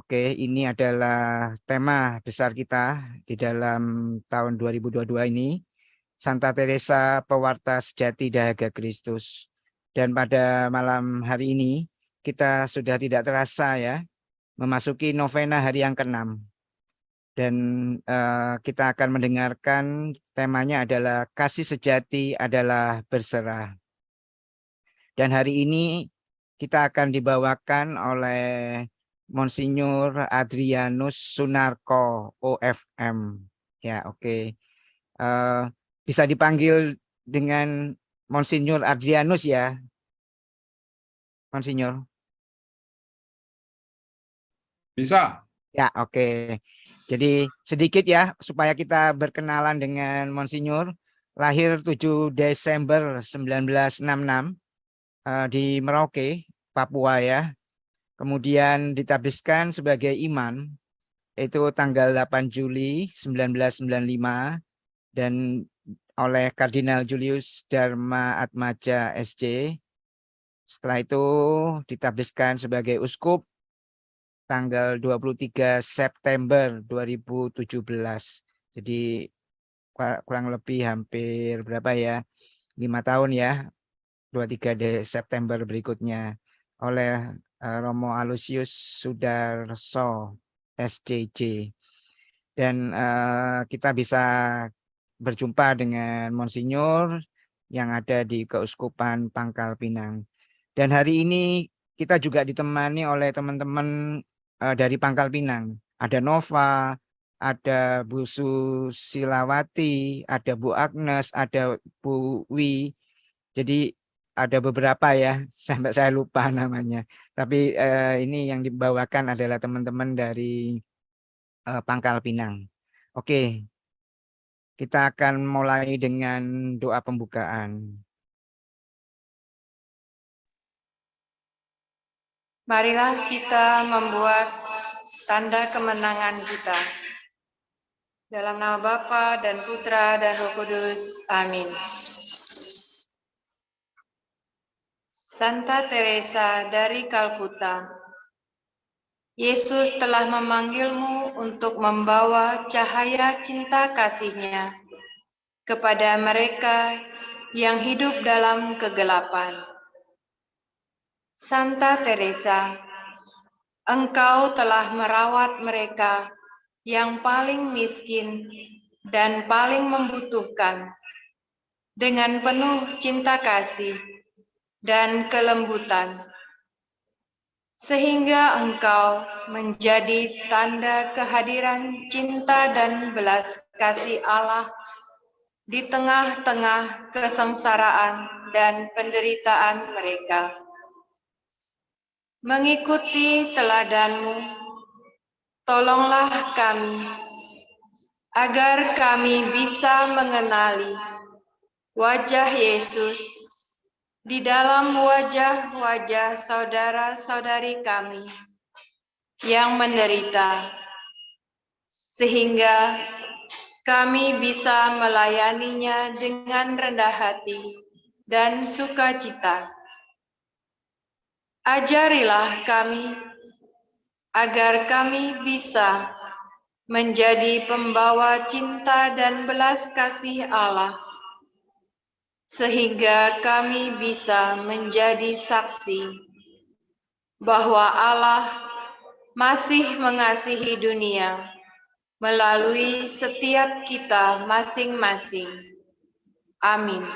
Oke, ini adalah tema besar kita di dalam tahun 2022 ini. Santa Teresa, pewarta sejati dahaga Kristus. Dan pada malam hari ini, kita sudah tidak terasa ya, memasuki novena hari yang ke-6. Dan kita akan mendengarkan temanya adalah kasih sejati adalah berserah. Dan hari ini kita akan dibawakan oleh Monsinyur Adrianus Sunarko, OFM. Ya, oke. Bisa dipanggil dengan Monsinyur Adrianus ya, Monsinyur. Bisa. Ya, oke. Jadi sedikit ya supaya kita berkenalan dengan Monsinyur. Lahir 7 Desember 1966 di Merauke, Papua ya. Kemudian ditabiskan sebagai imam itu tanggal 8 Juli 1995 dan oleh Kardinal Julius Dharma Atmaja SC. Setelah itu ditabiskan sebagai uskup tanggal 23 September 2017. Jadi kurang lebih hampir berapa ya? 5 tahun ya. 23 September berikutnya oleh Romo Aloysius Sudarso SCJ. Dan kita bisa berjumpa dengan Monsinyur yang ada di Keuskupan Pangkal Pinang. Dan hari ini kita juga ditemani oleh teman-teman dari Pangkal Pinang. Ada Nova, ada Bu Susilawati, ada Bu Agnes, ada Bu Wi. Jadi ada beberapa ya, sampai saya lupa namanya. Tapi ini yang dibawakan adalah teman-teman dari Pangkal Pinang. Oke, kita akan mulai dengan doa pembukaan. Marilah kita membuat tanda kemenangan kita. Dalam nama Bapa dan Putra dan Roh Kudus. Amin. Santa Teresa dari Kalkuta, Yesus telah memanggilmu untuk membawa cahaya cinta kasih-Nya kepada mereka yang hidup dalam kegelapan. Santa Teresa, engkau telah merawat mereka yang paling miskin dan paling membutuhkan dengan penuh cinta kasih dan kelembutan, sehingga engkau menjadi tanda kehadiran cinta dan belas kasih Allah di tengah-tengah kesengsaraan dan penderitaan mereka. Mengikuti teladanmu, tolonglah kami, agar kami bisa mengenali wajah Yesus di dalam wajah-wajah saudara-saudari kami yang menderita, sehingga kami bisa melayaninya dengan rendah hati dan sukacita. Ajarilah kami, agar kami bisa menjadi pembawa cinta dan belas kasih Allah, sehingga kami bisa menjadi saksi bahwa Allah masih mengasihi dunia melalui setiap kita masing-masing. Amin.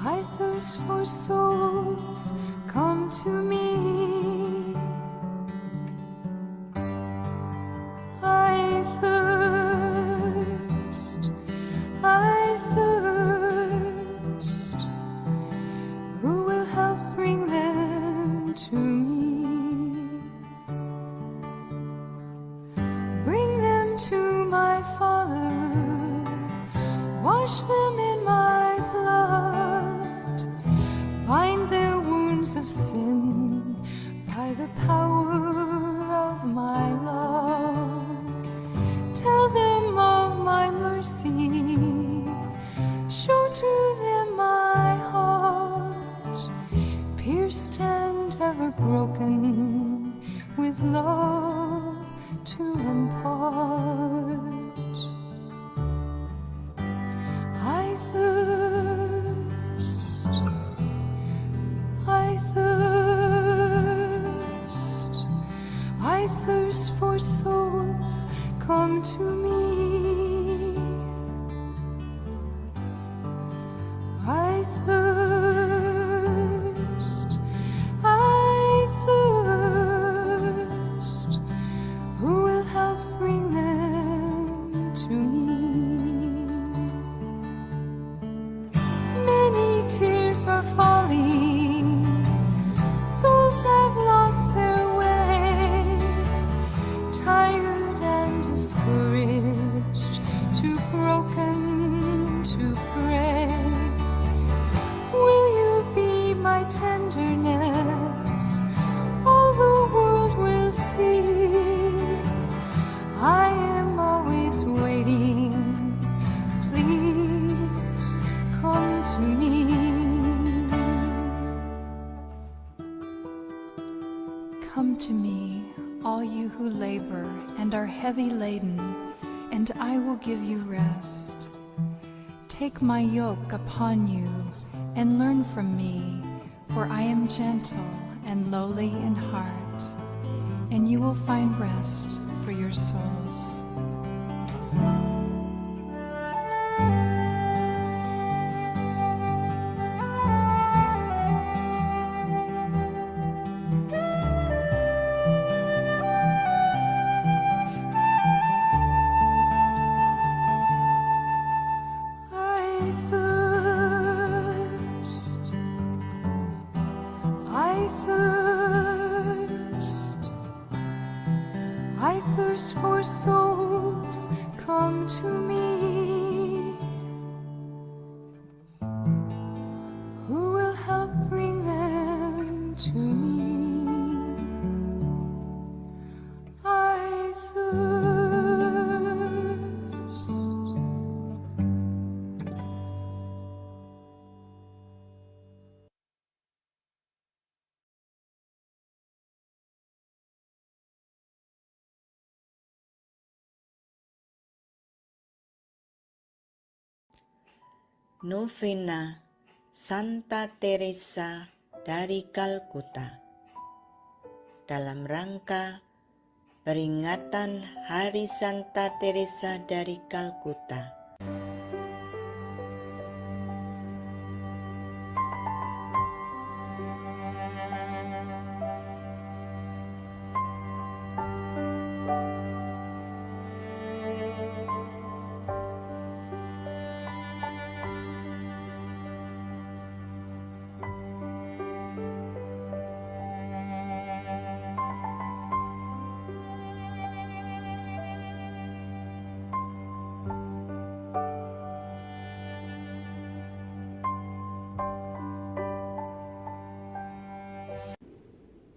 I thirst for souls, come to me. I thirst, who will help bring them to me? come to me. I thirst, I thirst. Who will help bring them to me? Many tears are falling, souls have lost their way, tired and discouraged, too broken to pray. Will you be my tenderness? All the world will see. I am always waiting. Please come to me. Come to me, all you who labor and are heavy laden, and I will give you rest. Take my yoke upon you and learn from me, for I am gentle and lowly in heart, and you will find rest for your souls. I thirst, I thirst, I thirst for souls, come to me. Who will help bring them to me? I thirst. Novena Santa Teresa dari Kalkuta dalam rangka peringatan Hari Santa Teresa dari Kalkuta.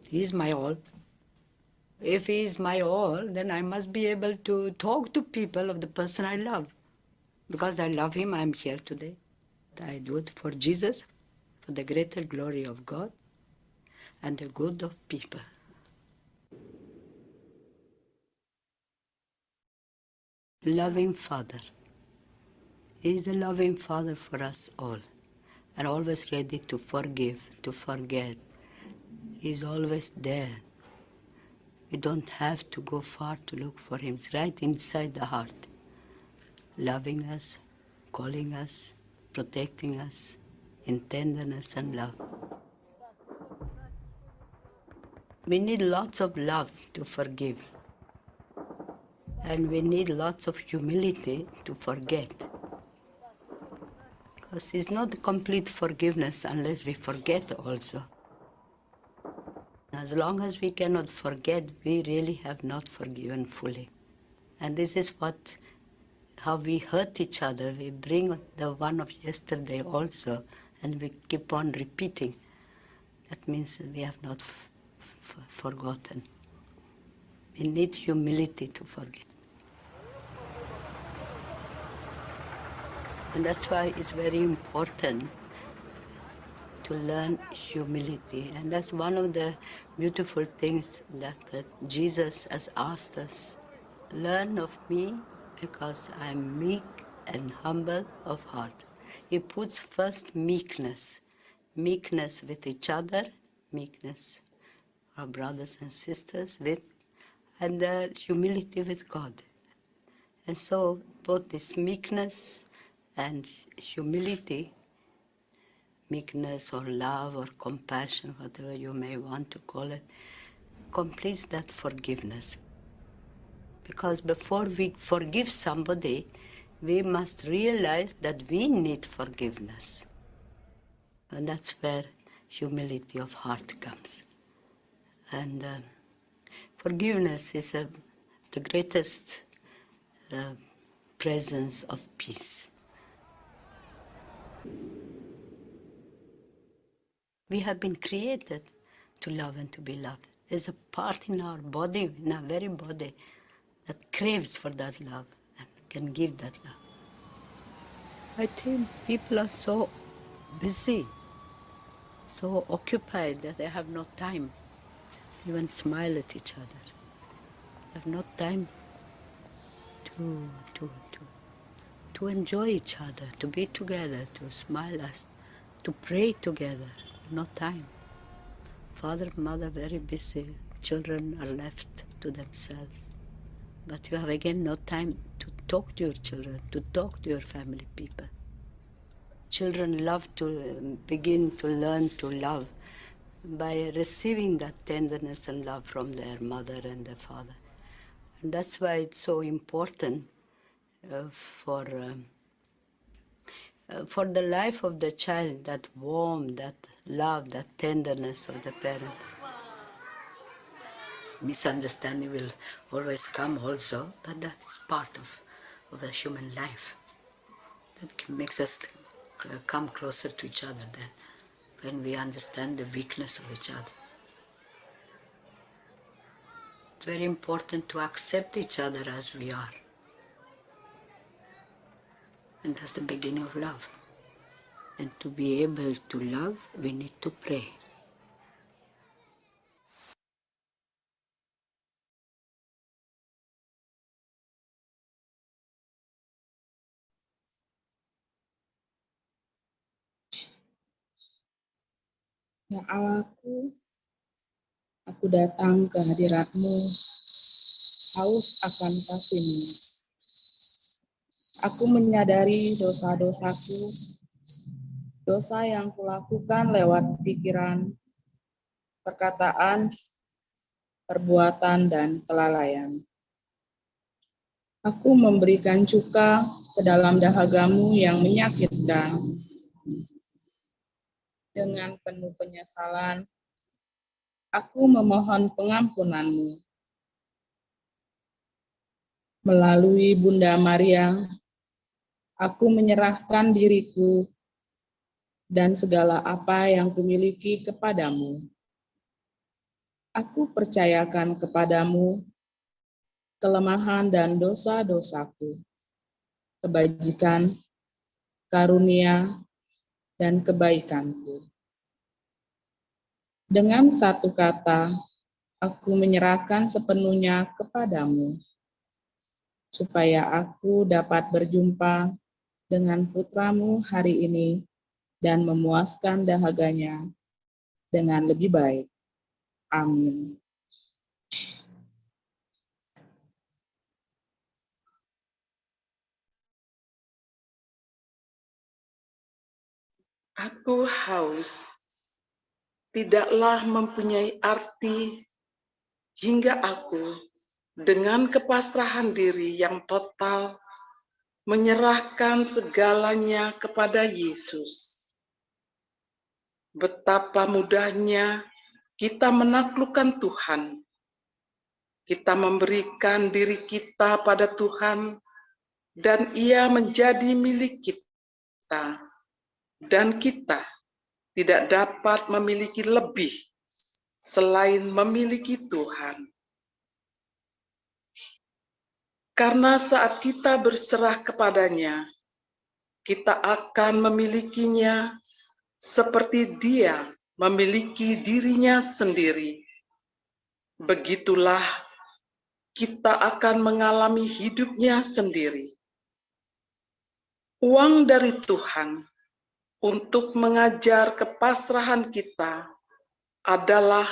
He is my all. If he is my all, then I must be able to talk to people of the person I love. Because I love him, I am here today. I do it for Jesus, for the greater glory of God and the good of people. Loving Father. He is a loving Father for us all, and always ready to forgive, to forget. He's always there. We don't have to go far to look for him. It's right inside the heart, loving us, calling us, protecting us in tenderness and love. We need lots of love to forgive. And we need lots of humility to forget. Because it's not complete forgiveness unless we forget also. As long as we cannot forget, we really have not forgiven fully. And this is how we hurt each other. We bring the one of yesterday also, and we keep on repeating. That means that we have not forgotten. We need humility to forget. And that's why it's very important to learn humility. And that's one of the beautiful things that Jesus has asked us. Learn of me because I am meek and humble of heart. He puts first meekness. Meekness with each other, meekness our brothers and sisters with, and the humility with God. And so both this meekness and humility, meekness or love or compassion, whatever you may want to call it, completes that forgiveness. Because before we forgive somebody, we must realize that we need forgiveness. And that's where humility of heart comes. And forgiveness is the greatest presence of peace. We have been created to love and to be loved. There's a part in our body, in our very body, that craves for that love and can give that love. I think people are so busy, so occupied that they have no time to even smile at each other. They have no time to enjoy each other, to be together, to smile us, to pray together. No time. Father, mother, very busy. Children are left to themselves. But you have again no time to talk to your children, to talk to your family people. Children love to begin to learn to love by receiving that tenderness and love from their mother and their father. And that's why it's so important for the life of the child, that warmth, that love, that tenderness of the parent. Misunderstanding will always come also, but that is part of the human life. That makes us come closer to each other then, when we understand the weakness of each other. It's very important to accept each other as we are. And that's the beginning of love. And to be able to love, we need to pray. Ya Allahku, aku datang ke hadirat-Mu, haus akan kasih-Mu. Aku menyadari dosa-dosaku, dosa yang kulakukan lewat pikiran, perkataan, perbuatan, dan kelalaian. Aku memberikan cuka ke dalam dahaga-Mu yang menyakitkan. Dengan penuh penyesalan, aku memohon pengampunan-Mu. Melalui Bunda Maria, aku menyerahkan diriku dan segala apa yang kumiliki kepadamu. Aku percayakan kepadamu kelemahan dan dosa-dosaku, kebajikan, karunia, dan kebaikanku. Dengan satu kata, aku menyerahkan sepenuhnya kepadamu, supaya aku dapat berjumpa dengan putramu hari ini dan memuaskan dahaganya dengan lebih baik. Amin. Aku haus tidaklah mempunyai arti hingga aku dengan kepasrahan diri yang total menyerahkan segalanya kepada Yesus. Betapa mudahnya kita menaklukkan Tuhan. Kita memberikan diri kita pada Tuhan dan Ia menjadi milik kita. Dan kita tidak dapat memiliki lebih selain memiliki Tuhan. Karena saat kita berserah kepadanya, kita akan memilikinya seperti Dia memiliki dirinya sendiri. Begitulah kita akan mengalami hidupnya sendiri. Uang dari Tuhan untuk mengajar kepasrahan kita adalah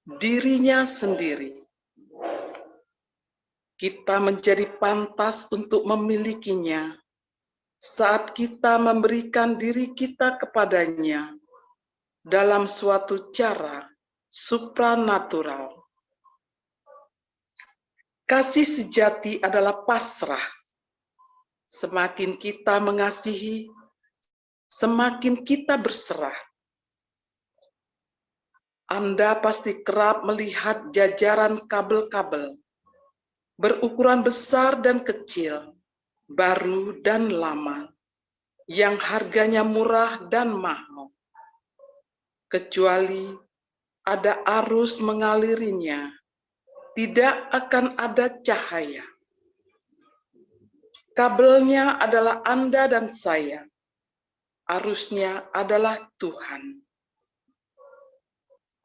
dirinya sendiri. kita menjadi pantas untuk memilikinya saat kita memberikan diri kita kepadanya dalam suatu cara supranatural. Kasih sejati adalah pasrah. Semakin kita mengasihi, semakin kita berserah. Anda pasti kerap melihat jajaran kabel-kabel berukuran besar dan kecil, baru dan lama, yang harganya murah dan mahal. Kecuali ada arus mengalirinya, tidak akan ada cahaya. Kabelnya adalah Anda dan saya. Arusnya adalah Tuhan.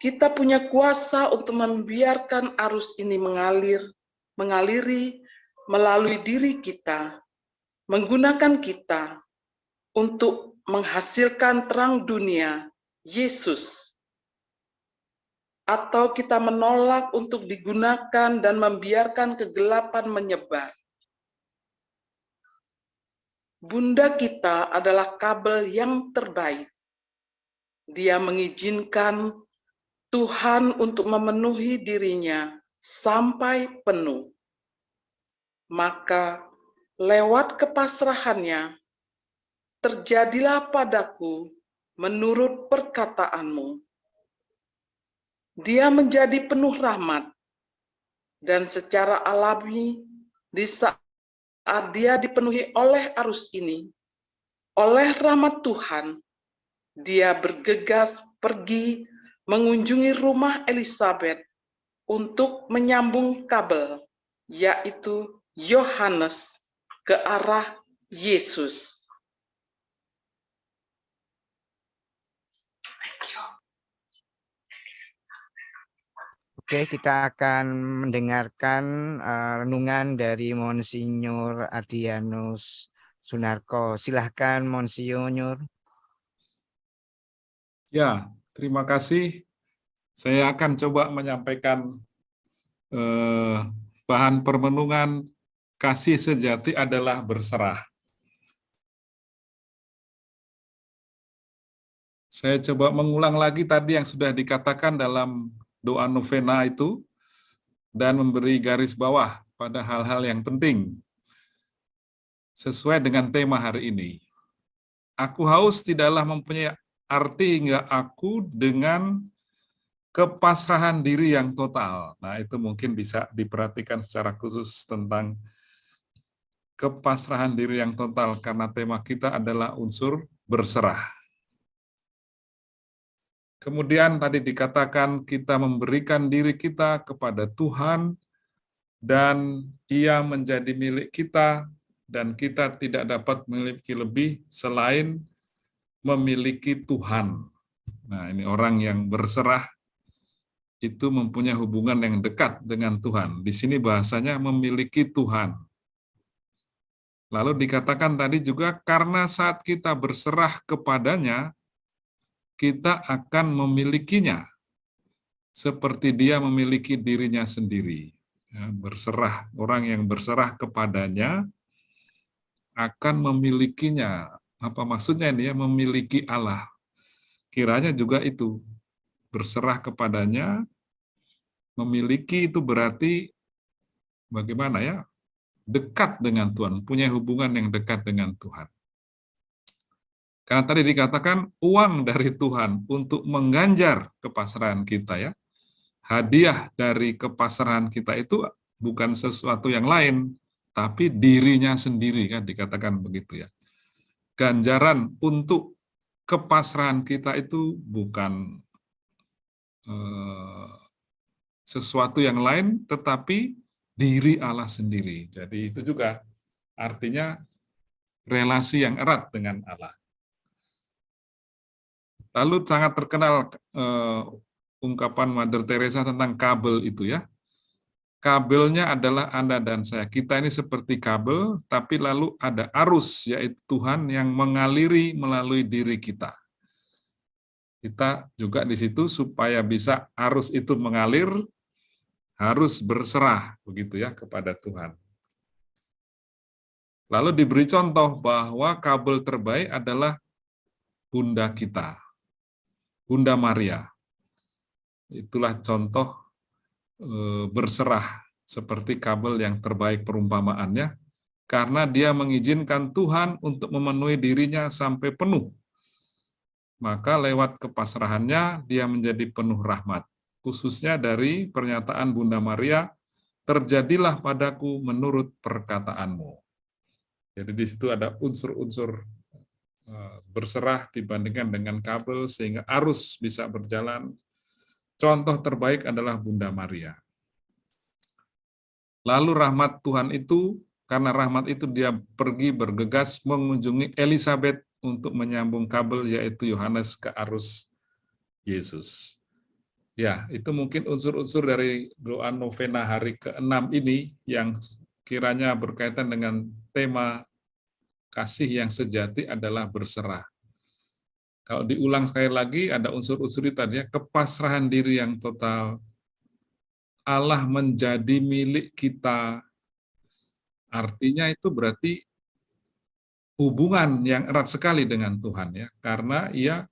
Kita punya kuasa untuk membiarkan arus ini mengaliri melalui diri kita, menggunakan kita untuk menghasilkan terang dunia, Yesus. Atau kita menolak untuk digunakan dan membiarkan kegelapan menyebar. Bunda kita adalah kabel yang terbaik. Dia mengizinkan Tuhan untuk memenuhi dirinya sampai penuh. Maka lewat kepasrahannya, terjadilah padaku menurut perkataanmu. Dia menjadi penuh rahmat, dan secara alami di saat dia dipenuhi oleh arus ini, oleh rahmat Tuhan, dia bergegas pergi mengunjungi rumah Elizabeth untuk menyambung kabel, yaitu Yohanes, ke arah Yesus. Oke, kita akan mendengarkan renungan dari Monsinyur Adrianus Sunarko. Silahkan Monsinyur. Ya, terima kasih. Saya akan coba menyampaikan bahan permenungan kasih sejati adalah berserah. Saya coba mengulang lagi tadi yang sudah dikatakan dalam doa novena itu, dan memberi garis bawah pada hal-hal yang penting sesuai dengan tema hari ini. Aku haus tidaklah mempunyai arti hingga aku dengan kepasrahan diri yang total. Nah, itu mungkin bisa diperhatikan secara khusus tentang kepasrahan diri yang total, karena tema kita adalah unsur berserah. Kemudian tadi dikatakan kita memberikan diri kita kepada Tuhan, dan Ia menjadi milik kita, dan kita tidak dapat memiliki lebih selain memiliki Tuhan. Nah, ini orang yang berserah itu mempunyai hubungan yang dekat dengan Tuhan. Di sini bahasanya memiliki Tuhan. Lalu dikatakan tadi juga karena saat kita berserah kepadanya, kita akan memilikinya seperti dia memiliki dirinya sendiri. Ya, berserah, orang yang berserah kepadanya akan memilikinya. Apa maksudnya ini ya? Memiliki Allah. Kiranya juga itu, berserah kepadanya, memiliki itu berarti bagaimana ya? Dekat dengan Tuhan, punya hubungan yang dekat dengan Tuhan. Karena tadi dikatakan uang dari Tuhan untuk mengganjar kepasrahan kita ya. Hadiah dari kepasrahan kita itu bukan sesuatu yang lain, tapi dirinya sendiri kan, dikatakan begitu ya. Ganjaran untuk kepasrahan kita itu bukan sesuatu yang lain, tetapi diri Allah sendiri. Jadi itu juga artinya relasi yang erat dengan Allah. Lalu sangat terkenal ungkapan Mother Teresa tentang kabel itu ya. Kabelnya adalah Anda dan saya. Kita ini seperti kabel, tapi lalu ada arus, yaitu Tuhan yang mengaliri melalui diri kita. Kita juga di situ supaya bisa arus itu mengalir, harus berserah begitu ya kepada Tuhan. Lalu diberi contoh bahwa kabel terbaik adalah Bunda kita, Bunda Maria. Itulah contoh berserah seperti kabel yang terbaik perumpamaannya, karena dia mengizinkan Tuhan untuk memenuhi dirinya sampai penuh. Maka lewat kepasrahannya dia menjadi penuh rahmat. Khususnya dari pernyataan Bunda Maria, terjadilah padaku menurut perkataanmu. Jadi di situ ada unsur-unsur berserah dibandingkan dengan kabel sehingga arus bisa berjalan. Contoh terbaik adalah Bunda Maria. Lalu rahmat Tuhan itu, karena rahmat itu dia pergi bergegas mengunjungi Elizabeth untuk menyambung kabel, yaitu Yohanes ke arus Yesus. Ya, itu mungkin unsur-unsur dari doa novena hari ke-6 ini yang kiranya berkaitan dengan tema kasih yang sejati adalah berserah. Kalau diulang sekali lagi, ada unsur-unsur itu tadi ya, kepasrahan diri yang total, Allah menjadi milik kita. Artinya itu berarti hubungan yang erat sekali dengan Tuhan ya, karena ia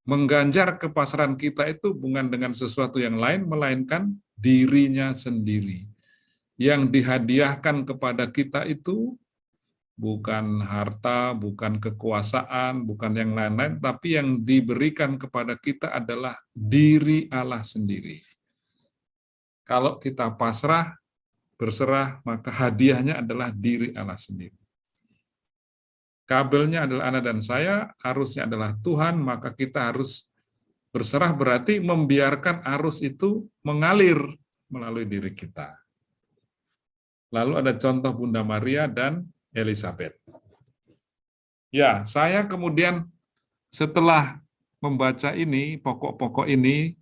mengganjar kepasrahan kita itu bukan dengan sesuatu yang lain, melainkan dirinya sendiri. Yang dihadiahkan kepada kita itu bukan harta, bukan kekuasaan, bukan yang lain-lain, tapi yang diberikan kepada kita adalah diri Allah sendiri. Kalau kita pasrah, berserah, maka hadiahnya adalah diri Allah sendiri. Kabelnya adalah Anda dan saya, arusnya adalah Tuhan, maka kita harus berserah berarti membiarkan arus itu mengalir melalui diri kita. Lalu ada contoh Bunda Maria dan Elizabeth. Ya, saya kemudian setelah membaca ini, pokok-pokok ini,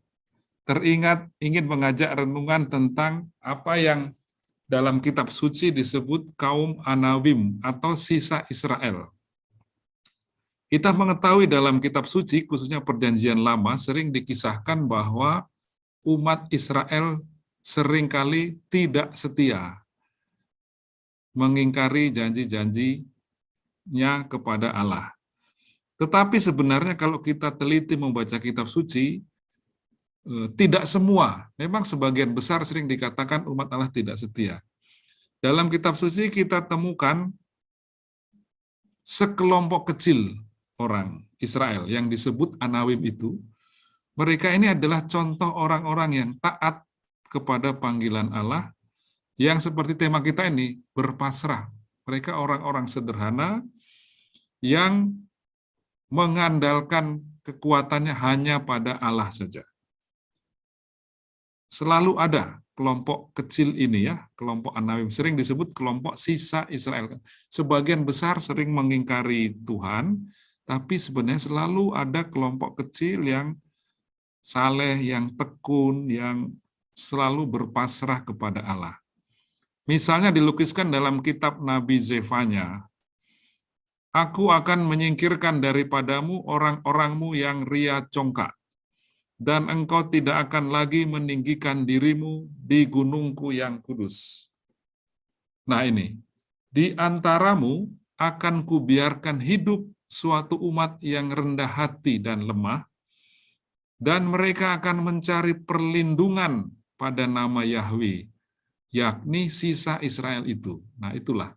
teringat ingin mengajak renungan tentang apa yang dalam kitab suci disebut kaum Anawim atau sisa Israel. Kita mengetahui dalam kitab suci, khususnya Perjanjian Lama, sering dikisahkan bahwa umat Israel seringkali tidak setia, mengingkari janji-janjinya kepada Allah. Tetapi sebenarnya kalau kita teliti membaca kitab suci, tidak semua, memang sebagian besar sering dikatakan umat Allah tidak setia. Dalam kitab suci kita temukan sekelompok kecil orang Israel yang disebut Anawim itu, mereka ini adalah contoh orang-orang yang taat kepada panggilan Allah, yang seperti tema kita ini, berpasrah. Mereka orang-orang sederhana yang mengandalkan kekuatannya hanya pada Allah saja. Selalu ada kelompok kecil ini ya, kelompok Anawim, sering disebut kelompok sisa Israel. Sebagian besar sering mengingkari Tuhan, tapi sebenarnya selalu ada kelompok kecil yang saleh, yang tekun, yang selalu berpasrah kepada Allah. Misalnya dilukiskan dalam kitab Nabi Zefanya, aku akan menyingkirkan daripadamu orang-orangmu yang ria congkak, dan engkau tidak akan lagi meninggikan dirimu di gunungku yang kudus. Nah ini, di antaramu akan kubiarkan hidup suatu umat yang rendah hati dan lemah, dan mereka akan mencari perlindungan pada nama Yahweh, yakni sisa Israel itu. Nah itulah,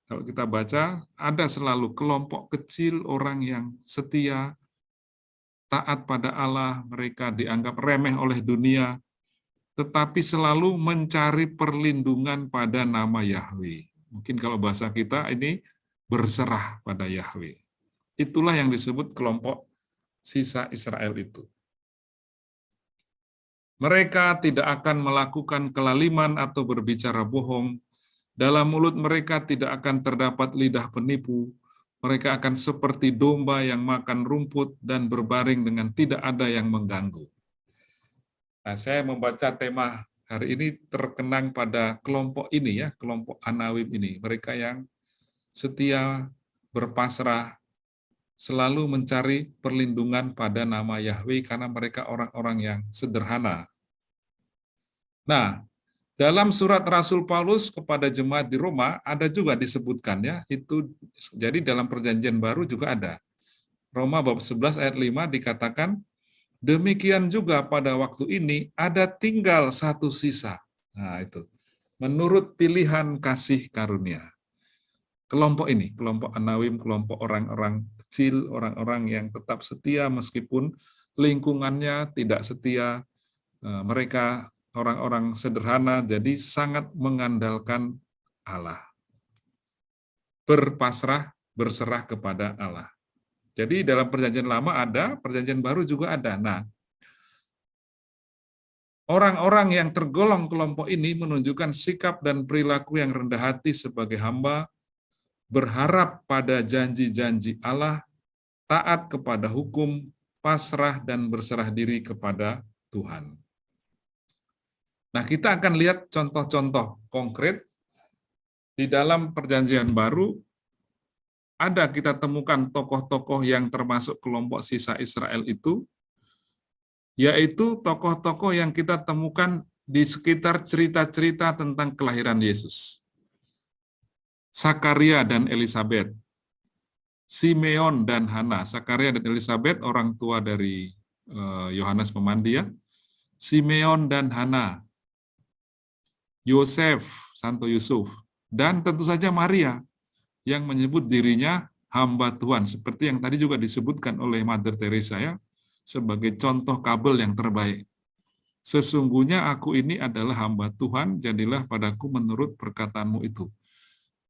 kalau kita baca, ada selalu kelompok kecil orang yang setia, taat pada Allah, mereka dianggap remeh oleh dunia, tetapi selalu mencari perlindungan pada nama Yahweh. Mungkin kalau bahasa kita ini berserah pada Yahweh. Itulah yang disebut kelompok sisa Israel itu. Mereka tidak akan melakukan kelaliman atau berbicara bohong. Dalam mulut mereka tidak akan terdapat lidah penipu. Mereka akan seperti domba yang makan rumput dan berbaring dengan tidak ada yang mengganggu. Nah, saya membaca tema hari ini terkenang pada kelompok ini ya, kelompok Anawim ini. Mereka yang setia, berpasrah, selalu mencari perlindungan pada nama Yahweh karena mereka orang-orang yang sederhana. Nah, dalam surat Rasul Paulus kepada jemaat di Roma ada juga disebutkan ya, itu jadi dalam Perjanjian Baru juga ada. Roma bab 11 ayat 5 dikatakan, demikian juga pada waktu ini ada tinggal satu sisa. Nah, itu. Menurut pilihan kasih karunia. Kelompok ini, kelompok Anawim, kelompok orang-orang kecil, orang-orang yang tetap setia meskipun lingkungannya tidak setia, mereka orang-orang sederhana, jadi sangat mengandalkan Allah. Berserah kepada Allah. Jadi dalam Perjanjian Lama ada, Perjanjian Baru juga ada. Nah, orang-orang yang tergolong kelompok ini menunjukkan sikap dan perilaku yang rendah hati sebagai hamba, berharap pada janji-janji Allah, taat kepada hukum, pasrah dan berserah diri kepada Tuhan. Nah, kita akan lihat contoh-contoh konkret di dalam Perjanjian Baru. Ada kita temukan tokoh-tokoh yang termasuk kelompok sisa Israel itu, yaitu tokoh-tokoh yang kita temukan di sekitar cerita-cerita tentang kelahiran Yesus. Sakaria dan Elisabet, Simeon dan Hana. Sakaria dan Elisabet orang tua dari Yohanes Pemandi ya. Simeon dan Hana, Yosef, Santo Yusuf, dan tentu saja Maria yang menyebut dirinya hamba Tuhan, seperti yang tadi juga disebutkan oleh Mother Teresa ya, sebagai contoh kabel yang terbaik. Sesungguhnya aku ini adalah hamba Tuhan, jadilah padaku menurut perkataanmu itu.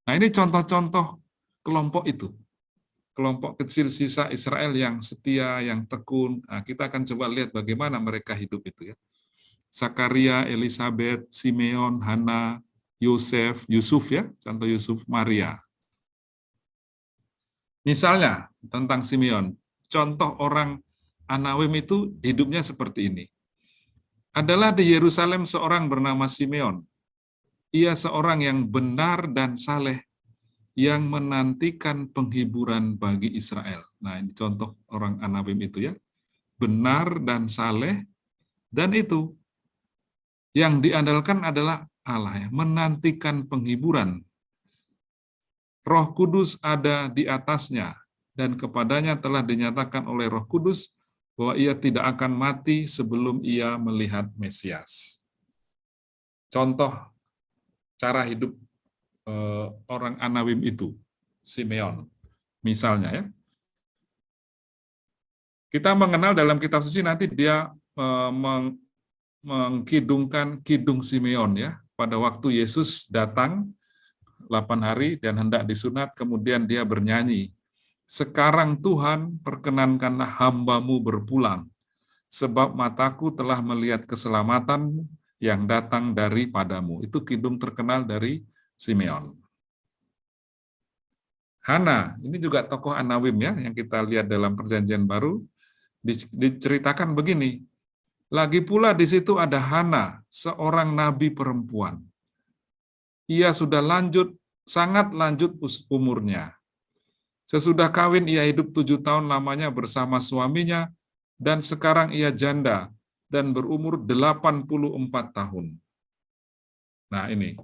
Nah, ini contoh-contoh kelompok itu. Kelompok kecil sisa Israel yang setia, yang tekun. Nah, kita akan coba lihat bagaimana mereka hidup itu ya. Sakaria, Elisabet, Simeon, Hana, Yosef, Yusuf ya, Santo Yusuf, Maria. Misalnya tentang Simeon, contoh orang Anawim itu hidupnya seperti ini. Adalah di Yerusalem seorang bernama Simeon. Ia seorang yang benar dan saleh, yang menantikan penghiburan bagi Israel. Nah, ini contoh orang Anawim itu ya. Benar dan saleh, dan itu yang diandalkan adalah Allah ya, menantikan penghiburan. Roh Kudus ada di atasnya, dan kepadanya telah dinyatakan oleh Roh Kudus bahwa ia tidak akan mati sebelum ia melihat Mesias. Contoh cara hidup orang Anawim itu, Simeon, misalnya ya. Kita mengenal dalam kitab suci nanti dia mengkidungkan kidung Simeon ya, pada waktu Yesus datang 8 hari dan hendak disunat, kemudian dia bernyanyi, sekarang Tuhan perkenankanlah hamba-Mu berpulang, sebab mataku telah melihat keselamatan yang datang daripadamu. Itu kidung terkenal dari Simeon. Hana, ini juga tokoh Anawim ya, yang kita lihat dalam Perjanjian Baru, diceritakan begini, lagi pula di situ ada Hana, seorang nabi perempuan. Ia sudah sangat lanjut umurnya. Sesudah kawin ia hidup 7 tahun lamanya bersama suaminya, dan sekarang ia janda dan berumur 84 tahun. Nah ini,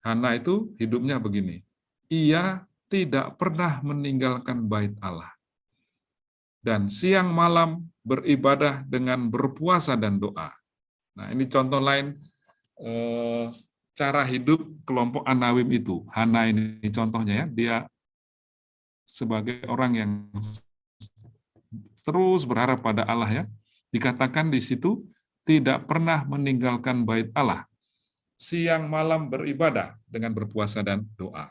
Hana itu hidupnya begini. Ia tidak pernah meninggalkan bait Allah. Dan siang malam beribadah dengan berpuasa dan doa. Nah ini contoh lain cara hidup kelompok Anawim itu. Hana ini contohnya ya, dia sebagai orang yang terus berharap pada Allah ya. Dikatakan di situ tidak pernah meninggalkan bait Allah. Siang malam beribadah dengan berpuasa dan doa.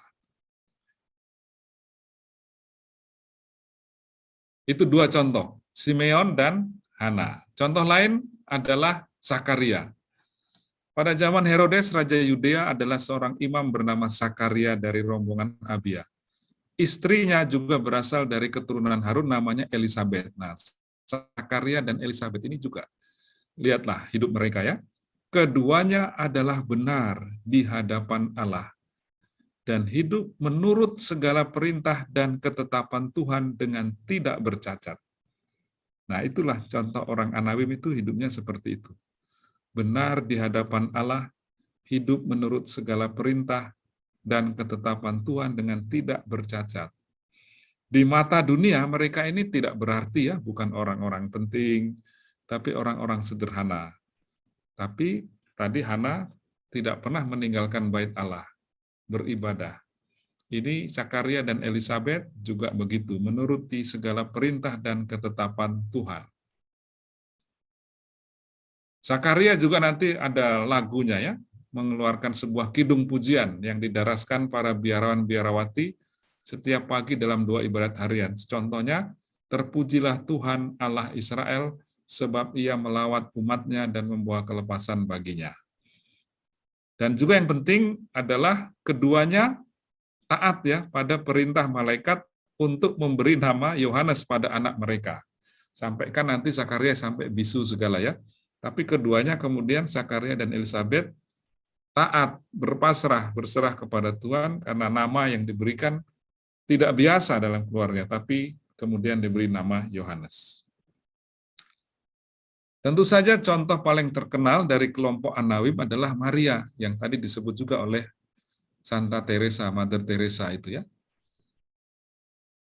Itu 2 contoh, Simeon dan Hana. Contoh lain adalah Sakaria. Pada zaman Herodes, Raja Yudea adalah seorang imam bernama Sakaria dari rombongan Abia. Istrinya juga berasal dari keturunan Harun, namanya Elisabet. Nah, Sakaria dan Elisabet ini juga, lihatlah hidup mereka ya. Keduanya adalah benar di hadapan Allah dan hidup menurut segala perintah dan ketetapan Tuhan dengan tidak bercacat. Nah, itulah contoh orang Anawim itu hidupnya seperti itu. benar di hadapan Allah, hidup menurut segala perintah, dan ketetapan Tuhan dengan tidak bercacat. Di mata dunia, mereka ini tidak berarti ya, bukan orang-orang penting, tapi orang-orang sederhana. Tapi tadi Hana tidak pernah meninggalkan bait Allah, beribadah. Ini Zakaria dan Elizabeth juga begitu, menuruti segala perintah dan ketetapan Tuhan. Zakaria juga nanti ada lagunya ya, mengeluarkan sebuah kidung pujian yang didaraskan para biarawan-biarawati setiap pagi dalam doa ibadat harian. Contohnya, terpujilah Tuhan Allah Israel, sebab ia melawat umatnya dan membawa kelepasan baginya. Dan juga yang penting adalah keduanya taat ya pada perintah malaikat untuk memberi nama Yohanes pada anak mereka. Sampai kan nanti Zakaria sampai bisu segala ya. Tapi keduanya kemudian Zakaria dan Elizabeth taat, berserah kepada Tuhan karena nama yang diberikan tidak biasa dalam keluarga, tapi kemudian diberi nama Yohanes. Tentu saja contoh paling terkenal dari kelompok Anawim adalah Maria, yang tadi disebut juga oleh Santa Teresa, Mother Teresa itu ya.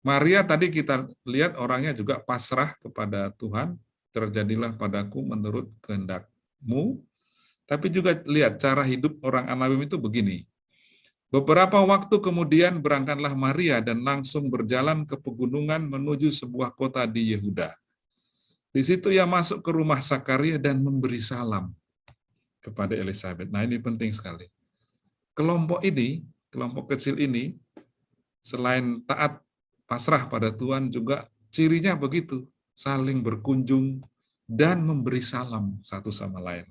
Maria tadi kita lihat orangnya juga pasrah kepada Tuhan, terjadilah padaku menurut kehendak-Mu. Tapi juga lihat cara hidup orang Anawim itu begini. Beberapa waktu kemudian berangkatlah Maria dan langsung berjalan ke pegunungan menuju sebuah kota di Yehuda. Di situ ia masuk ke rumah Zakaria dan memberi salam kepada Elizabeth. Nah, ini penting sekali. Kelompok ini, kelompok kecil ini, selain taat pasrah pada Tuhan, juga cirinya begitu, saling berkunjung dan memberi salam satu sama lain.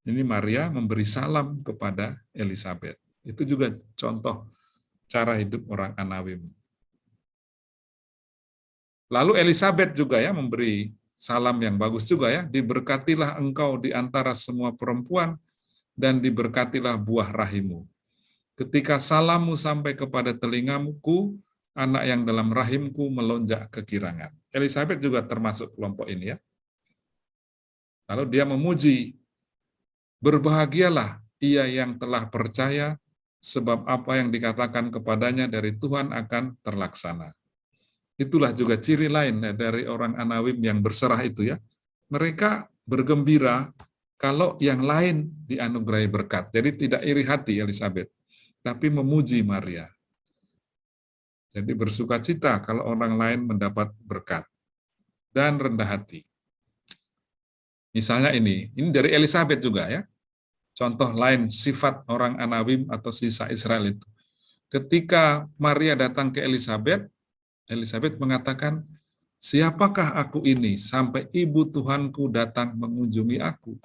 Ini Maria memberi salam kepada Elizabeth. Itu juga contoh cara hidup orang Anawim. Lalu Elizabeth juga ya memberi salam yang bagus juga ya, diberkatilah engkau di antara semua perempuan dan diberkatilah buah rahimmu. Ketika salammu sampai kepada telingaku, anak yang dalam rahimku melonjak kegirangan. Elizabeth juga termasuk kelompok ini ya. Lalu dia memuji, berbahagialah ia yang telah percaya, sebab apa yang dikatakan kepadanya dari Tuhan akan terlaksana. Itulah juga ciri lain dari orang Anawim yang berserah itu ya. Mereka bergembira kalau yang lain dianugerahi berkat. Jadi tidak iri hati Elizabeth, tapi memuji Maria. Jadi bersukacita kalau orang lain mendapat berkat. Dan rendah hati. Misalnya ini dari Elizabeth juga ya. Contoh lain sifat orang Anawim atau sisa Israel itu. Ketika Maria datang ke Elizabeth, Elizabeth mengatakan, siapakah aku ini sampai ibu Tuhanku datang mengunjungi aku?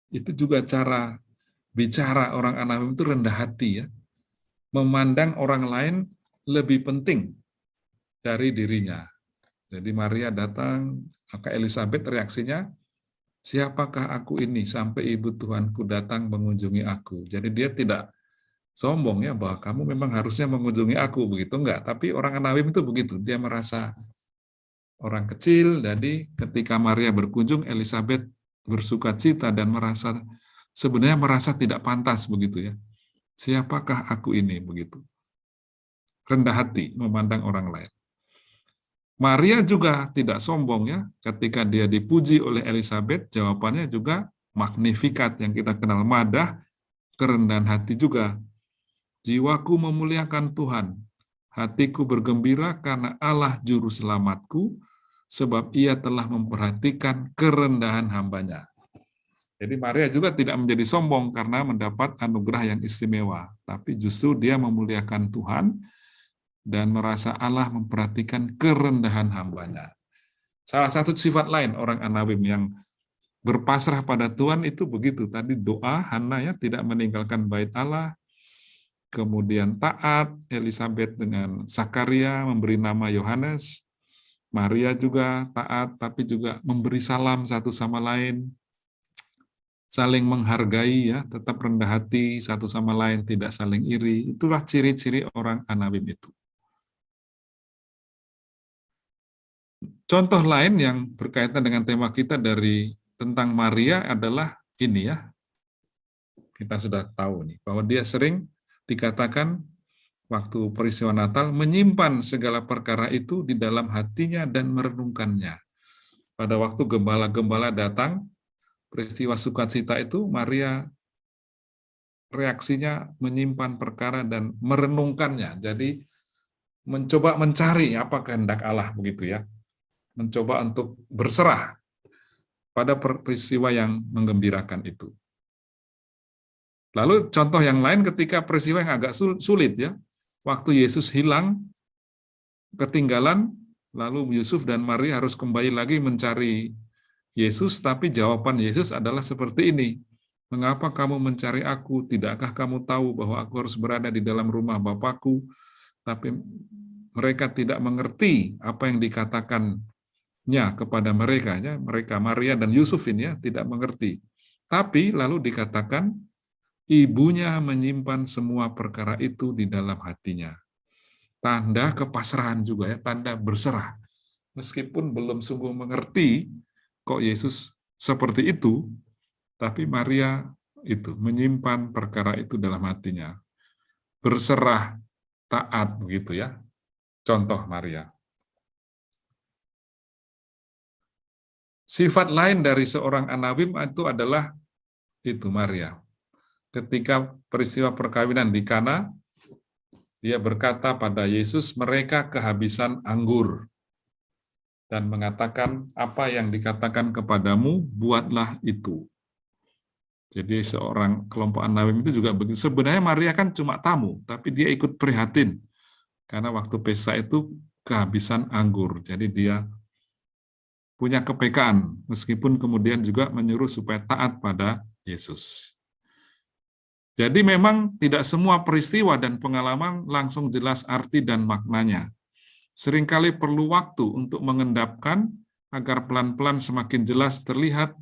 Itu juga cara bicara orang Anawim itu rendah hati ya. Memandang orang lain lebih penting dari dirinya. Jadi Maria datang, maka Elizabeth reaksinya, siapakah aku ini sampai ibu Tuhanku datang mengunjungi aku? Jadi dia tidak sombong ya bahwa kamu memang harusnya mengunjungi aku begitu, enggak. Tapi orang Anawim itu begitu, dia merasa orang kecil. Jadi ketika Maria berkunjung, Elizabeth bersukacita dan sebenarnya merasa tidak pantas begitu ya. Siapakah aku ini begitu? Rendah hati memandang orang lain. Maria juga tidak sombong ya, ketika dia dipuji oleh Elizabeth, jawabannya juga magnifikat yang kita kenal, madah, kerendahan hati juga. Jiwaku memuliakan Tuhan, hatiku bergembira karena Allah juru selamatku, sebab ia telah memperhatikan kerendahan hambanya. Jadi Maria juga tidak menjadi sombong karena mendapat anugerah yang istimewa, tapi justru dia memuliakan Tuhan, dan merasa Allah memperhatikan kerendahan hambanya. Salah satu sifat lain orang Anawim yang berpasrah pada Tuhan itu begitu. Tadi doa, Hana ya, tidak meninggalkan bait Allah, kemudian taat, Elizabeth dengan Zakaria memberi nama Yohanes, Maria juga taat, tapi juga memberi salam satu sama lain, saling menghargai ya, tetap rendah hati satu sama lain, tidak saling iri. Itulah ciri-ciri orang Anawim itu. Contoh lain yang berkaitan dengan tema kita dari tentang Maria adalah ini ya. Kita sudah tahu nih, bahwa dia sering dikatakan waktu peristiwa Natal menyimpan segala perkara itu di dalam hatinya dan merenungkannya. Pada waktu gembala-gembala datang, peristiwa sukacita itu, Maria reaksinya menyimpan perkara dan merenungkannya. Jadi mencoba mencari apa kehendak Allah begitu ya. Mencoba untuk berserah pada peristiwa yang menggembirakan itu. Lalu contoh yang lain ketika peristiwa yang agak sulit ya. Waktu Yesus hilang, ketinggalan, lalu Yusuf dan Maria harus kembali lagi mencari Yesus, tapi jawaban Yesus adalah seperti ini. Mengapa kamu mencari aku? Tidakkah kamu tahu bahwa aku harus berada di dalam rumah Bapakku? Tapi mereka tidak mengerti apa yang dikatakannya kepada mereka. Ya. Mereka, Maria dan Yusuf ini ya, tidak mengerti. Tapi lalu dikatakan, ibunya menyimpan semua perkara itu di dalam hatinya. Tanda kepasrahan juga ya, tanda berserah. Meskipun belum sungguh mengerti kok Yesus seperti itu, tapi Maria itu menyimpan perkara itu dalam hatinya. Berserah, taat begitu ya. Contoh Maria. Sifat lain dari seorang Anawim itu adalah itu Maria. Ketika peristiwa perkawinan di Kana, dia berkata pada Yesus, mereka kehabisan anggur. Dan mengatakan, apa yang dikatakan kepadamu, buatlah itu. Jadi seorang kelompok Anawim itu juga begitu. Sebenarnya Maria kan cuma tamu, tapi dia ikut prihatin. Karena waktu pesta itu kehabisan anggur. Jadi dia punya kepekaan, meskipun kemudian juga menyuruh supaya taat pada Yesus. Jadi memang tidak semua peristiwa dan pengalaman langsung jelas arti dan maknanya. Seringkali perlu waktu untuk mengendapkan agar pelan-pelan semakin jelas terlihat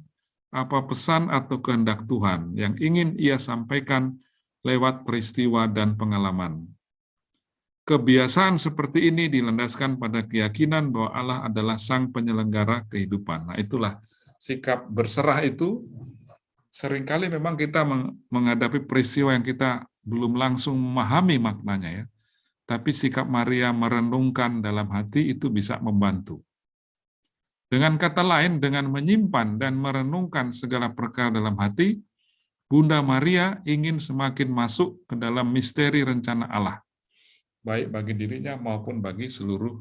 apa pesan atau kehendak Tuhan yang ingin Ia sampaikan lewat peristiwa dan pengalaman. Kebiasaan seperti ini dilandaskan pada keyakinan bahwa Allah adalah Sang Penyelenggara kehidupan. Nah, itulah sikap berserah itu. Seringkali memang kita menghadapi peristiwa yang kita belum langsung memahami maknanya ya. Tapi sikap Maria merenungkan dalam hati itu bisa membantu. Dengan kata lain, dengan menyimpan dan merenungkan segala perkara dalam hati, Bunda Maria ingin semakin masuk ke dalam misteri rencana Allah, baik bagi dirinya maupun bagi seluruh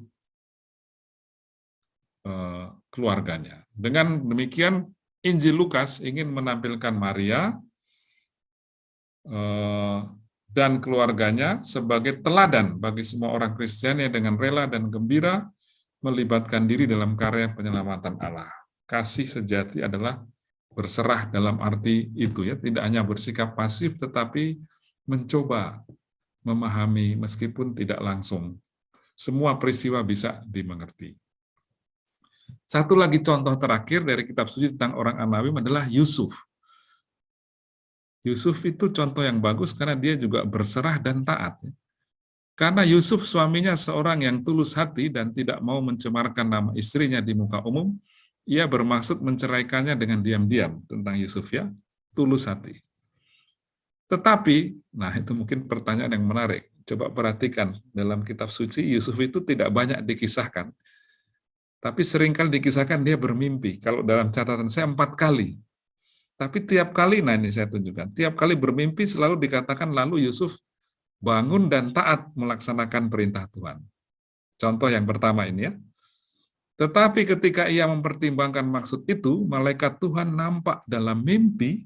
keluarganya. Dengan demikian, Injil Lukas ingin menampilkan Maria dan keluarganya sebagai teladan bagi semua orang Kristen yang dengan rela dan gembira melibatkan diri dalam karya penyelamatan Allah. Kasih sejati adalah berserah dalam arti itu ya, tidak hanya bersikap pasif tetapi mencoba memahami meskipun tidak langsung. Semua peristiwa bisa dimengerti. Satu lagi contoh terakhir dari kitab suci tentang orang Anawim adalah Yusuf. Yusuf itu contoh yang bagus karena dia juga berserah dan taat. Karena Yusuf suaminya seorang yang tulus hati dan tidak mau mencemarkan nama istrinya di muka umum, ia bermaksud menceraikannya dengan diam-diam tentang Yusuf ya, tulus hati. Tetapi, nah itu mungkin pertanyaan yang menarik. Coba perhatikan dalam kitab suci Yusuf itu tidak banyak dikisahkan. Tapi seringkali dikisahkan dia bermimpi. Kalau dalam catatan saya 4 kali. Tapi tiap kali, nah ini saya tunjukkan, tiap kali bermimpi selalu dikatakan lalu Yusuf bangun dan taat melaksanakan perintah Tuhan. Contoh yang pertama ini ya. Tetapi ketika ia mempertimbangkan maksud itu, malaikat Tuhan nampak dalam mimpi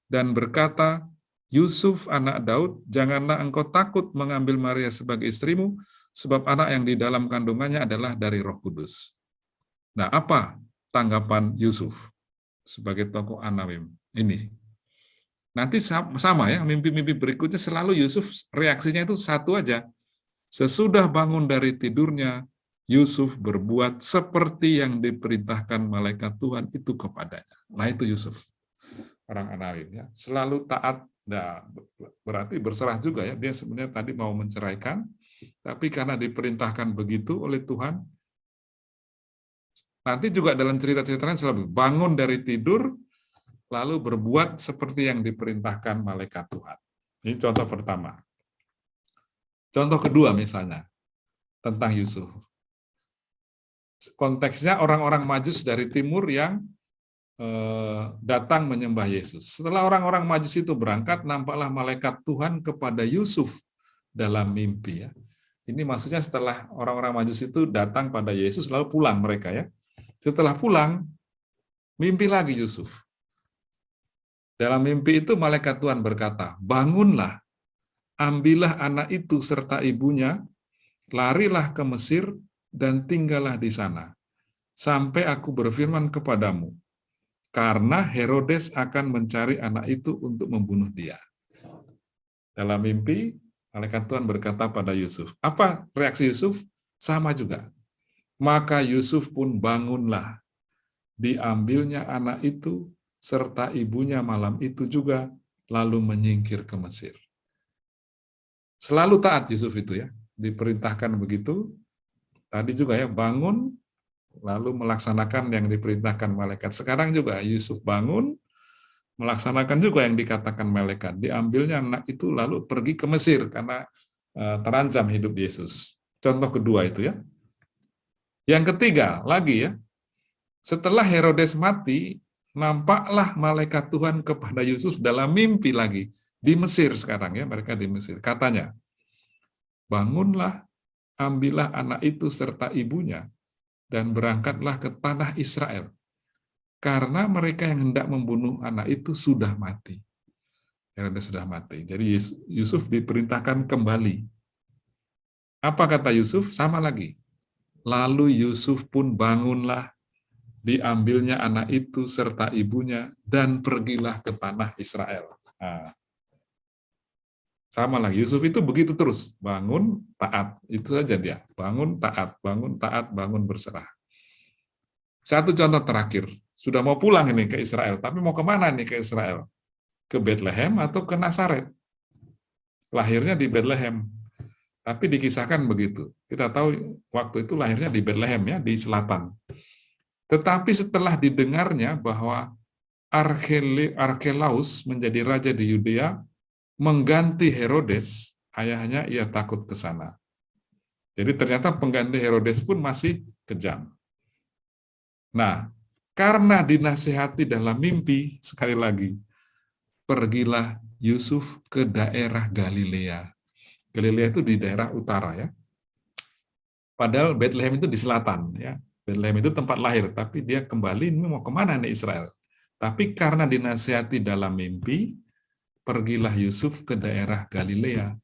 dan berkata, Yusuf anak Daud, janganlah engkau takut mengambil Maria sebagai istrimu, sebab anak yang di dalam kandungannya adalah dari Roh Kudus. Nah, apa tanggapan Yusuf sebagai tokoh Anawim ini? Nanti sama ya, mimpi-mimpi berikutnya selalu Yusuf reaksinya itu satu aja. Sesudah bangun dari tidurnya, Yusuf berbuat seperti yang diperintahkan malaikat Tuhan itu kepadanya. Nah, itu Yusuf, orang Anawim ya. Selalu taat, nah, berarti berserah juga ya. Dia sebenarnya tadi mau menceraikan, tapi karena diperintahkan begitu oleh Tuhan, Nanti juga dalam cerita-ceritanya selalu bangun dari tidur, lalu berbuat seperti yang diperintahkan malaikat Tuhan. Ini contoh pertama. Contoh kedua misalnya, tentang Yusuf. Konteksnya orang-orang Majus dari timur yang datang menyembah Yesus. Setelah orang-orang Majus itu berangkat, nampaklah malaikat Tuhan kepada Yusuf dalam mimpi. Ya. Ini maksudnya setelah orang-orang Majus itu datang pada Yesus, lalu pulang mereka ya. Setelah pulang, mimpi lagi Yusuf. Dalam mimpi itu malaikat Tuhan berkata, bangunlah, ambillah anak itu serta ibunya, larilah ke Mesir dan tinggallah di sana, sampai aku berfirman kepadamu, karena Herodes akan mencari anak itu untuk membunuh dia. Dalam mimpi, malaikat Tuhan berkata pada Yusuf. Apa reaksi Yusuf? Sama juga. Maka Yusuf pun bangunlah, diambilnya anak itu, serta ibunya malam itu juga, lalu menyingkir ke Mesir. Selalu taat Yusuf itu ya, diperintahkan begitu. Tadi juga ya, bangun, lalu melaksanakan yang diperintahkan malaikat. Sekarang juga Yusuf bangun, melaksanakan juga yang dikatakan malaikat. Diambilnya anak itu lalu pergi ke Mesir, karena terancam hidup Yesus. Contoh kedua itu ya. Yang ketiga lagi ya, setelah Herodes mati, nampaklah malaikat Tuhan kepada Yusuf dalam mimpi lagi. Di Mesir sekarang ya, mereka di Mesir. Katanya, bangunlah, ambillah anak itu serta ibunya, dan berangkatlah ke tanah Israel. Karena mereka yang hendak membunuh anak itu sudah mati. Herodes sudah mati. Jadi Yusuf diperintahkan kembali. Apa kata Yusuf? Sama lagi. Lalu Yusuf pun bangunlah, diambilnya anak itu serta ibunya, dan pergilah ke tanah Israel. Nah, sama lagi, Yusuf itu begitu terus, bangun, taat. Itu saja dia, bangun, taat, bangun, berserah. Satu contoh terakhir, sudah mau pulang ini ke Israel, tapi mau kemana nih ke Israel? Ke Bethlehem atau ke Nazaret? Lahirnya di Bethlehem. Tapi dikisahkan begitu. Kita tahu waktu itu lahirnya di Bethlehem ya, di selatan. Tetapi setelah didengarnya bahwa Arkelaus menjadi raja di Yudea, mengganti Herodes, ayahnya, ia takut ke sana. Jadi ternyata pengganti Herodes pun masih kejam. Nah, karena dinasihati dalam mimpi, sekali lagi, pergilah Yusuf ke daerah Galilea. Galilea itu di daerah utara ya. Padahal Bethlehem itu di selatan ya. Bethlehem itu tempat lahir, tapi dia kembali ini mau kemana nih Israel? Tapi karena dinasihati dalam mimpi, pergilah Yusuf ke daerah Galilea.